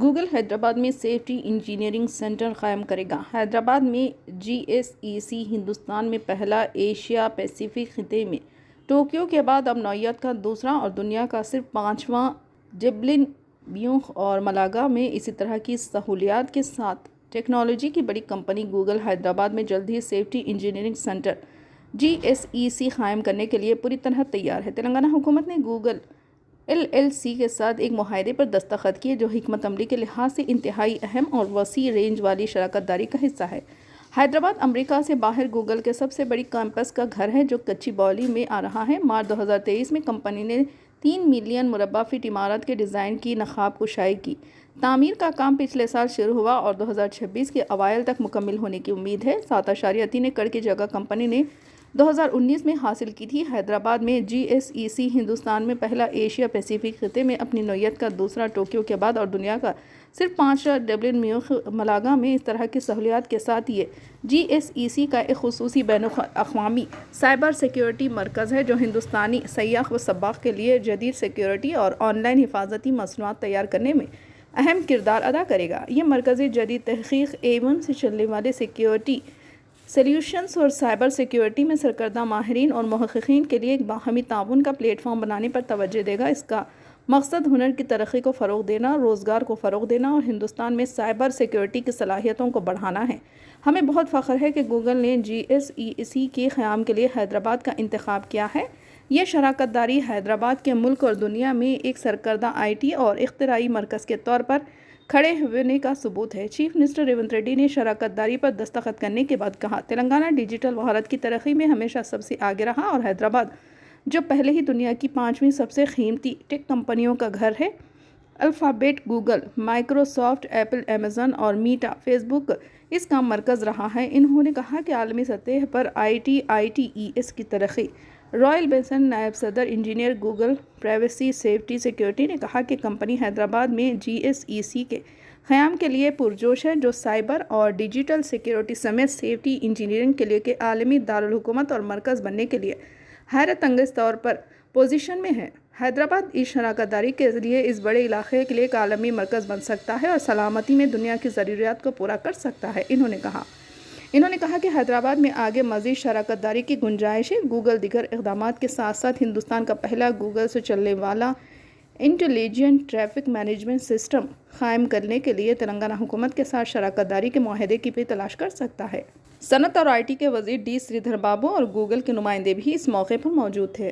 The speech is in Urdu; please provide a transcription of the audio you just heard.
گوگل حیدرآباد میں سیفٹی انجینئرنگ سینٹر قائم کرے گا۔ حیدرآباد میں GSEC ہندوستان میں پہلا، ایشیا پیسیفک خطے میں ٹوکیو کے بعد اب نوعیت کا دوسرا اور دنیا کا صرف 5واں جبلن بیوخ اور ملاگا میں اسی طرح کی سہولیات کے ساتھ ٹیکنالوجی کی بڑی کمپنی گوگل حیدرآباد میں جلد ہی سیفٹی انجینئرنگ سینٹر GSEC قائم کرنے کے لیے پوری طرح تیار ہے۔ تلنگانہ حکومت نے گوگل LLC کے ساتھ ایک معاہدے پر دستخط کیے جو حکمت عملی کے لحاظ سے انتہائی اہم اور وسیع رینج والی شراکت داری کا حصہ ہے۔ حیدرآباد امریکہ سے باہر گوگل کے سب سے بڑی کیمپس کا گھر ہے جو کچی بالی میں آ رہا ہے۔ مارچ 2023 میں کمپنی نے 3 ملین مربع فٹ عمارت کے ڈیزائن کی نقاب کشائی کی۔ تعمیر کا کام پچھلے سال شروع ہوا اور 2026 کے اوائل تک مکمل ہونے کی امید ہے۔ 7.3 ایکڑ کی جگہ کمپنی نے 2019 میں حاصل کی تھی۔ حیدرآباد میں GSEC ہندوستان میں پہلا، ایشیا پیسیفک خطے میں اپنی نوعیت کا دوسرا، ٹوکیو کے بعد اور دنیا کا صرف 5واں جبلن بیوخ ملاگا میں اس طرح کی سہولیات کے ساتھ یہ GSEC کا ایک خصوصی بین الاقوامی سائبر سیکیورٹی مرکز ہے جو ہندوستانی سیاح و سباق کے لیے جدید سیکیورٹی اور آن لائن حفاظتی مصنوعات تیار کرنے میں اہم کردار ادا کرے گا۔ یہ مرکز جدید تحقیق، A1 سے چلنے والے سیکیورٹی سلیوشنز اور سائبر سیکیورٹی میں سرکردہ ماہرین اور محققین کے لیے ایک باہمی تعاون کا پلیٹ فارم بنانے پر توجہ دے گا۔ اس کا مقصد ہنر کی ترقی کو فروغ دینا، روزگار کو فروغ دینا اور ہندوستان میں سائبر سیکیورٹی کی صلاحیتوں کو بڑھانا ہے۔ ہمیں بہت فخر ہے کہ گوگل نے GSEC کے قیام کے لیے حیدرآباد کا انتخاب کیا ہے۔ یہ شراکت داری حیدرآباد کے ملک اور دنیا میں ایک سرکردہ IT اور اختراعی مرکز کے طور پر کھڑے ہونے کا ثبوت ہے۔ چیف منسٹر ریونت ریڈی نے شراکت داری پر دستخط کرنے کے بعد کہا، تلنگانہ ڈیجیٹل مہارت کی ترقی میں ہمیشہ سب سے آگے رہا اور حیدرآباد جو پہلے ہی دنیا کی 5ویں سب سے قیمتی ٹیک کمپنیوں کا گھر ہے، alphabet, Google, Microsoft, apple, Amazon اور میٹا، فیس بک اس کا مرکز رہا ہے۔ انہوں نے کہا کہ عالمی سطح پر ITES کی ترقی۔ رائل بیسن نائب صدر engineer Google privacy safety security نے کہا کہ کمپنی حیدرآباد میں GSEC کے قیام کے لیے پرجوش ہے جو سائبر اور ڈیجیٹل سیکیورٹی سمیت سیفٹی انجینئرنگ کے لیے ایک عالمی دارالحکومت اور مرکز بننے کے لیے حیرت انگیز طور پر پوزیشن میں ہے۔ حیدرآباد اس شراکت داری کے ذریعے اس بڑے علاقے کے لیے ایک عالمی مرکز بن سکتا ہے اور سلامتی میں دنیا کی ضروریات کو پورا کر سکتا ہے۔ انہوں نے کہا کہ حیدرآباد میں آگے مزید شراکت داری کی گنجائش ہے۔ گوگل دیگر اقدامات کے ساتھ ساتھ ہندوستان کا پہلا گوگل سے چلنے والا انٹیلیجنٹ ٹریفک مینجمنٹ سسٹم قائم کرنے کے لیے تلنگانہ حکومت کے ساتھ شراکت داری کے معاہدے کی بھی تلاش کر سکتا ہے۔ صنعت اور IT کے وزیر D سریدھر بابو اور گوگل کے نمائندے بھی اس موقع پر موجود تھے۔